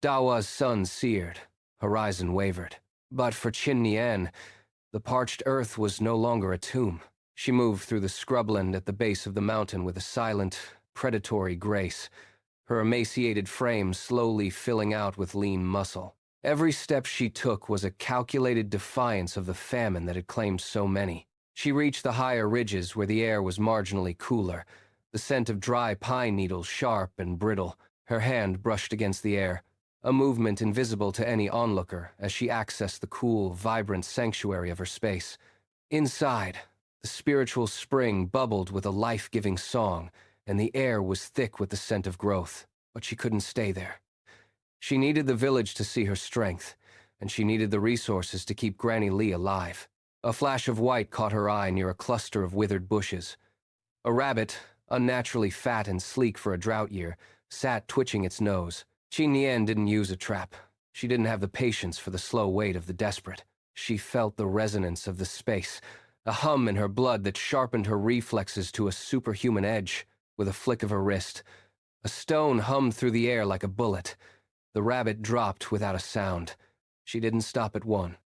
Dawa's sun seared, horizon wavered. But for Qin Nian, the parched earth was no longer a tomb. She moved through the scrubland at the base of the mountain with a silent, predatory grace, her emaciated frame slowly filling out with lean muscle. Every step she took was a calculated defiance of the famine that had claimed so many. She reached the higher ridges where the air was marginally cooler, the scent of dry pine needles sharp and brittle. Her hand brushed against the air, a movement invisible to any onlooker as she accessed the cool, vibrant sanctuary of her space. Inside, the spiritual spring bubbled with a life-giving song, and the air was thick with the scent of growth, but she couldn't stay there. She needed the village to see her strength, and she needed the resources to keep Granny Lee alive. A flash of white caught her eye near a cluster of withered bushes. A rabbit, unnaturally fat and sleek for a drought year, sat twitching its nose. Qin Nian didn't use a trap. She didn't have the patience for the slow wait of the desperate. She felt the resonance of the space, a hum in her blood that sharpened her reflexes to a superhuman edge. With a flick of her wrist, a stone hummed through the air like a bullet. The rabbit dropped without a sound. She didn't stop at one.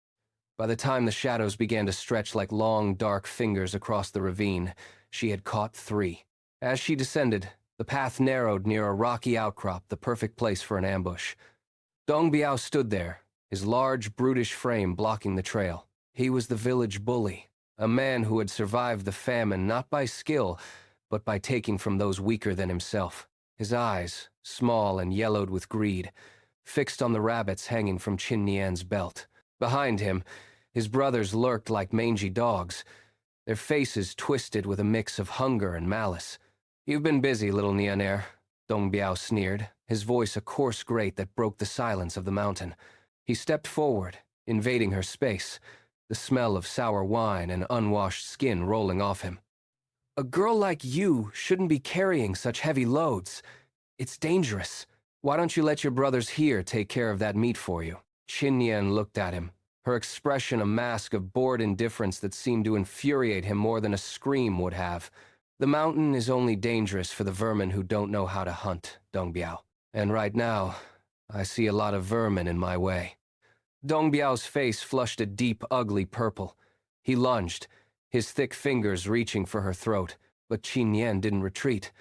By the time the shadows began to stretch like long, dark fingers across the ravine, she had caught 3. As she descended, the path narrowed near a rocky outcrop, the perfect place for an ambush. Dong Biao stood there, his large, brutish frame blocking the trail. He was the village bully, a man who had survived the famine not by skill, but by taking from those weaker than himself. His eyes, small and yellowed with greed, fixed on the rabbits hanging from Qin Nian's belt. Behind him, his brothers lurked like mangy dogs, their faces twisted with a mix of hunger and malice. "You've been busy, little Nianer," Dong Biao sneered, his voice a coarse grate that broke the silence of the mountain. He stepped forward, invading her space, the smell of sour wine and unwashed skin rolling off him. "A girl like you shouldn't be carrying such heavy loads. It's dangerous. Why don't you let your brothers here take care of that meat for you?" Qin Nian looked at him, her expression a mask of bored indifference that seemed to infuriate him more than a scream would have. "The mountain is only dangerous for the vermin who don't know how to hunt, Dong Biao. And right now, I see a lot of vermin in my way." Dong Biao's face flushed a deep, ugly purple. He lunged, his thick fingers reaching for her throat, but Qin Nian didn't retreat.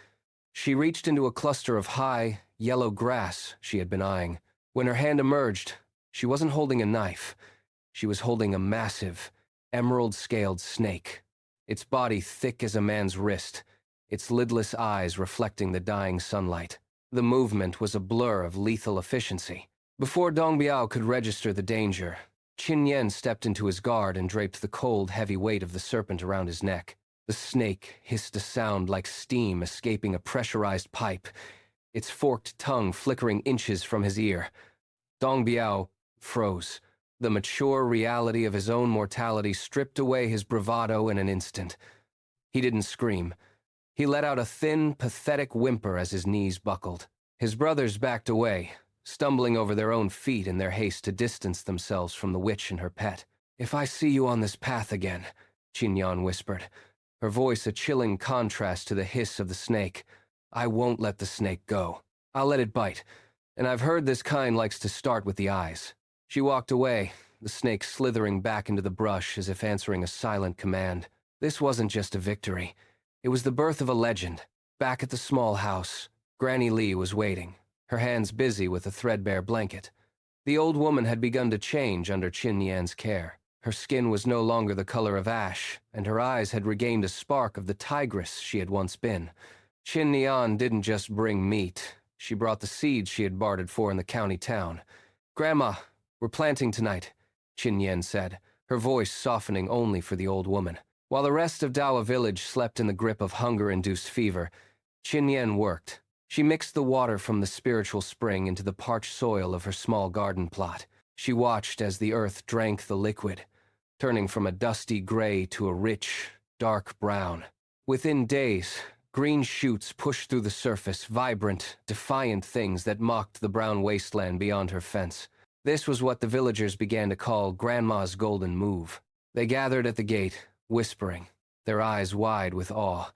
She reached into a cluster of high, yellow grass she had been eyeing. When her hand emerged, she wasn't holding a knife. She was holding a massive, emerald-scaled snake, its body thick as a man's wrist, its lidless eyes reflecting the dying sunlight. The movement was a blur of lethal efficiency. Before Dong Biao could register the danger, Qin Nian stepped into his guard and draped the cold, heavy weight of the serpent around his neck. The snake hissed a sound like steam escaping a pressurized pipe, its forked tongue flickering inches from his ear. Dong Biao froze, the mature reality of his own mortality stripped away his bravado in an instant. He didn't scream. He let out a thin, pathetic whimper as his knees buckled. His brothers backed away, stumbling over their own feet in their haste to distance themselves from the witch and her pet. "If I see you on this path again," Qin Nian whispered, her voice a chilling contrast to the hiss of the snake, "I won't let the snake go. I'll let it bite, and I've heard this kind likes to start with the eyes." She walked away, the snake slithering back into the brush as if answering a silent command. This wasn't just a victory. It was the birth of a legend. Back at the small house, Granny Lee was waiting, her hands busy with a threadbare blanket. The old woman had begun to change under Qin Nian's care. Her skin was no longer the color of ash, and her eyes had regained a spark of the tigress she had once been. Qin Nian didn't just bring meat. She brought the seeds she had bartered for in the county town. "Grandma, we're planting tonight," Qin Nian said, her voice softening only for the old woman. While the rest of Dawa village slept in the grip of hunger-induced fever, Qin Nian worked. She mixed the water from the spiritual spring into the parched soil of her small garden plot. She watched as the earth drank the liquid, turning from a dusty gray to a rich, dark brown. Within days, green shoots pushed through the surface, vibrant, defiant things that mocked the brown wasteland beyond her fence. This was what the villagers began to call Grandma's golden move. They gathered at the gate, whispering, their eyes wide with awe.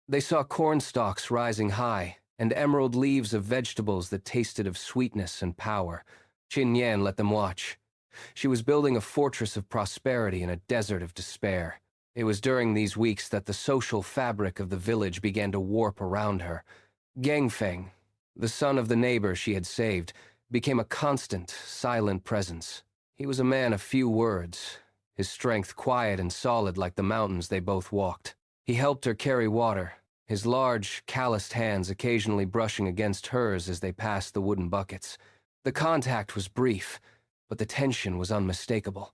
They saw corn stalks rising high, and emerald leaves of vegetables that tasted of sweetness and power. Qin Yan let them watch. She was building a fortress of prosperity in a desert of despair. It was during these weeks that the social fabric of the village began to warp around her. Gangfeng, the son of the neighbor she had saved, became a constant, silent presence. He was a man of few words, his strength quiet and solid like the mountains they both walked. He helped her carry water, his large, calloused hands occasionally brushing against hers as they passed the wooden buckets. The contact was brief, but the tension was unmistakable.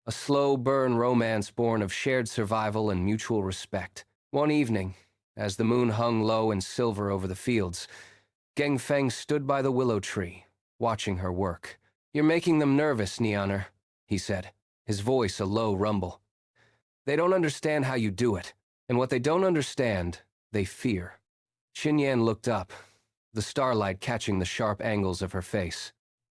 A slow burn romance born of shared survival and mutual respect. One evening, as the moon hung low and silver over the fields, Gangfeng stood by the willow tree, watching her work. "You're making them nervous, Nianer," he said, his voice a low rumble. "They don't understand how you do it, and what they don't understand, they fear." Qin Yan looked up, the starlight catching the sharp angles of her face.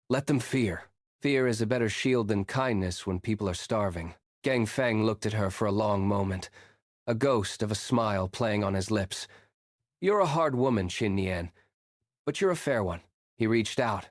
"Let them fear. Fear is a better shield than kindness when people are starving." Gangfeng looked at her for a long moment, a ghost of a smile playing on his lips. "You're a hard woman, Qin Yan, but you're a fair one." He reached out,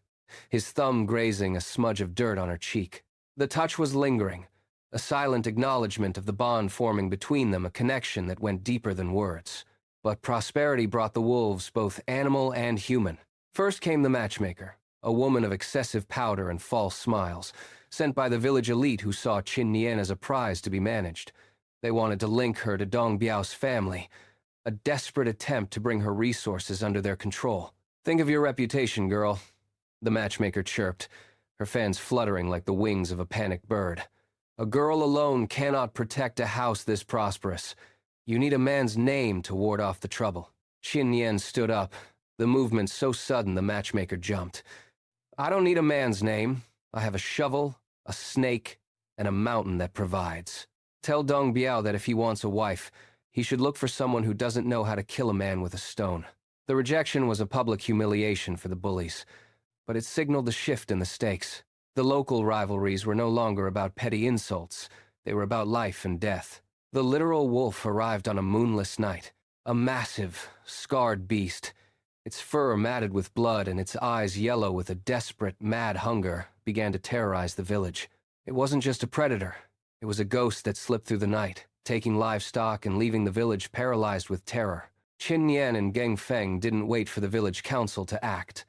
his thumb grazing a smudge of dirt on her cheek. The touch was lingering, a silent acknowledgement of the bond forming between them, a connection that went deeper than words. But prosperity brought the wolves, both animal and human. First came the matchmaker, a woman of excessive powder and false smiles, sent by the village elite who saw Qin Yan as a prize to be managed. They wanted to link her to Dong Biao's family, a desperate attempt to bring her resources under their control. "Think of your reputation, girl," the matchmaker chirped, her fans fluttering like the wings of a panicked bird. "A girl alone cannot protect a house this prosperous. You need a man's name to ward off the trouble." Qin Yan stood up, the movement so sudden the matchmaker jumped. "I don't need a man's name. I have a shovel, a snake, and a mountain that provides. Tell Dong Biao that if he wants a wife, he should look for someone who doesn't know how to kill a man with a stone." The rejection was a public humiliation for the bullies, but it signaled a shift in the stakes. The local rivalries were no longer about petty insults. They were about life and death. The literal wolf arrived on a moonless night, a massive, scarred beast. Its fur matted with blood and its eyes yellow with a desperate, mad hunger began to terrorize the village. It wasn't just a predator. It was a ghost that slipped through the night, taking livestock and leaving the village paralyzed with terror. Qin Yan and Gangfeng didn't wait for the village council to act.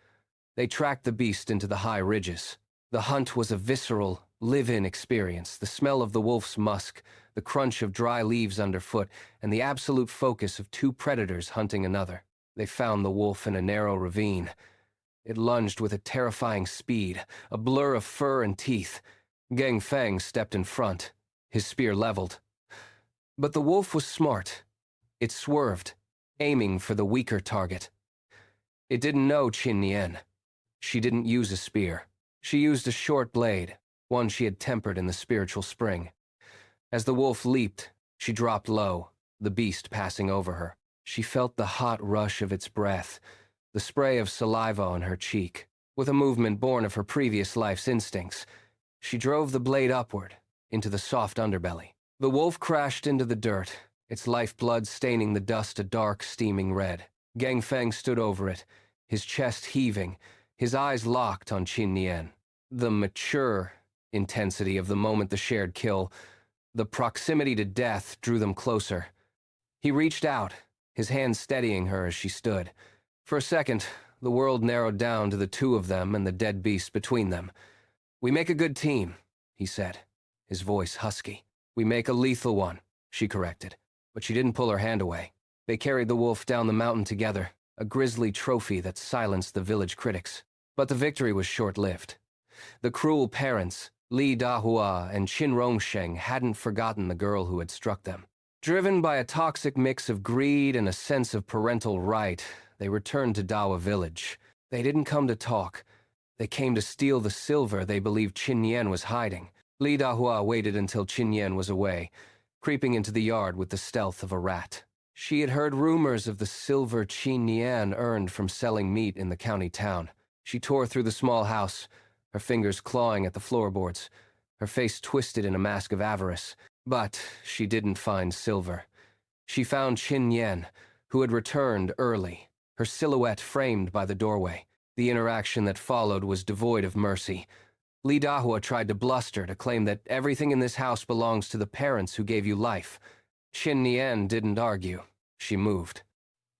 They tracked the beast into the high ridges. The hunt was a visceral, live-in experience, the smell of the wolf's musk, the crunch of dry leaves underfoot, and the absolute focus of two predators hunting another. They found the wolf in a narrow ravine. It lunged with a terrifying speed, a blur of fur and teeth. Gangfeng stepped in front, his spear leveled. But the wolf was smart. It swerved, aiming for the weaker target. It didn't know Qin Yan. She didn't use a spear. She used a short blade, one she had tempered in the spiritual spring. As the wolf leaped, she dropped low, the beast passing over her. She felt the hot rush of its breath, the spray of saliva on her cheek. With a movement born of her previous life's instincts, she drove the blade upward, into the soft underbelly. The wolf crashed into the dirt, its lifeblood staining the dust a dark, steaming red. Gangfeng stood over it, his chest heaving, his eyes locked on Qin Yan. The mature intensity of the moment the shared kill, the proximity to death, drew them closer. He reached out, his hand steadying her as she stood. For a second, the world narrowed down to the two of them and the dead beast between them. "We make a good team," he said, his voice husky. "We make a lethal one," she corrected, but she didn't pull her hand away. They carried the wolf down the mountain together, a grisly trophy that silenced the village critics. But the victory was short-lived. The cruel parents, Li Dahua and Qin Rongsheng, hadn't forgotten the girl who had struck them. Driven by a toxic mix of greed and a sense of parental right, they returned to Dawa village. They didn't come to talk. They came to steal the silver they believed Qin Yan was hiding. Li Dahua waited until Qin Yan was away, creeping into the yard with the stealth of a rat. She had heard rumors of the silver Qin Yan earned from selling meat in the county town. She tore through the small house, her fingers clawing at the floorboards, her face twisted in a mask of avarice. But she didn't find silver. She found Qin Yan, who had returned early, her silhouette framed by the doorway. The interaction that followed was devoid of mercy. Li Dahua tried to bluster to claim that everything in this house belongs to the parents who gave you life. Qin Nian didn't argue. She moved.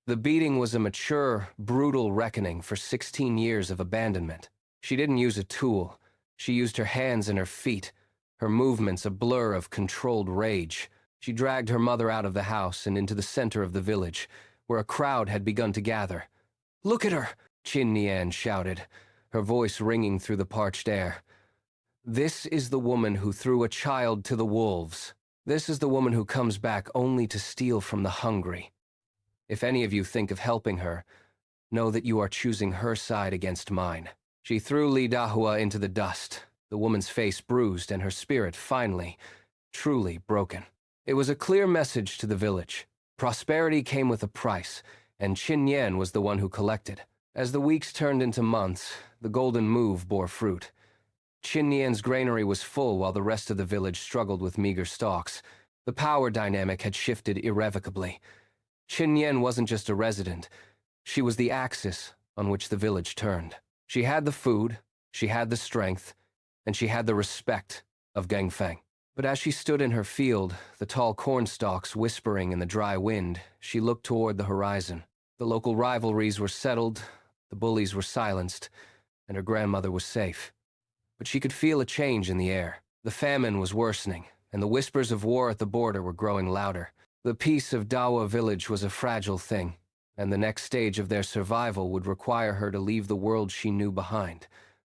The beating was a mature, brutal reckoning for 16 years of abandonment. She didn't use a tool. She used her hands and her feet, her movements a blur of controlled rage. She dragged her mother out of the house and into the center of the village, where a crowd had begun to gather. "Look at her!" Qin Nian shouted, her voice ringing through the parched air. "This is the woman who threw a child to the wolves. This is the woman who comes back only to steal from the hungry. If any of you think of helping her, know that you are choosing her side against mine." She threw Li Dahua into the dust, the woman's face bruised and her spirit finally, truly broken. It was a clear message to the village. Prosperity came with a price, and Qin Nian was the one who collected. As the weeks turned into months, the golden move bore fruit. Qin Nian's granary was full while the rest of the village struggled with meager stalks. The power dynamic had shifted irrevocably. Qin Nian wasn't just a resident. She was the axis on which the village turned. She had the food, she had the strength, and she had the respect of Gangfeng. But as she stood in her field, the tall cornstalks whispering in the dry wind, she looked toward the horizon. The local rivalries were settled, the bullies were silenced, and her grandmother was safe. But she could feel a change in the air. The famine was worsening, and the whispers of war at the border were growing louder. The peace of Dawa village was a fragile thing, and the next stage of their survival would require her to leave the world she knew behind.